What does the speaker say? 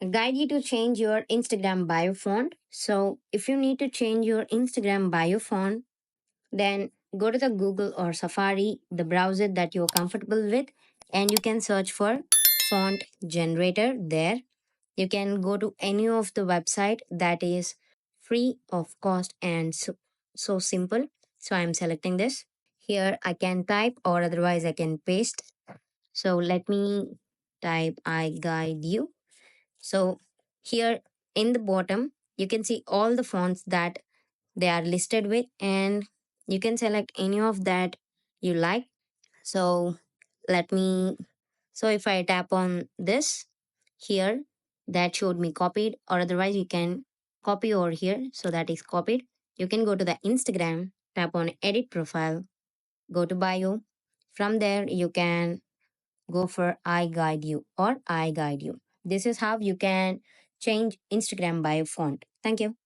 guide you to change your Instagram bio font. So if you need to change your Instagram bio font, then go to the Google or Safari, the browser that you're comfortable with, and you can search for font generator there. You can go to any of the website that is free of cost and so simple. So I'm selecting this. Here I can type or otherwise I can paste. So let me type I guide you. So here in the bottom, you can see all the fonts that they are listed with, and you can select any of that you like. So let me, so if I tap on this here, that showed me copied, or otherwise you can copy over here. So that is copied. You can go to the Instagram, tap on edit profile, go to bio. From there, you can go for I guide you or I guide you. This is how you can change Instagram bio font. Thank you.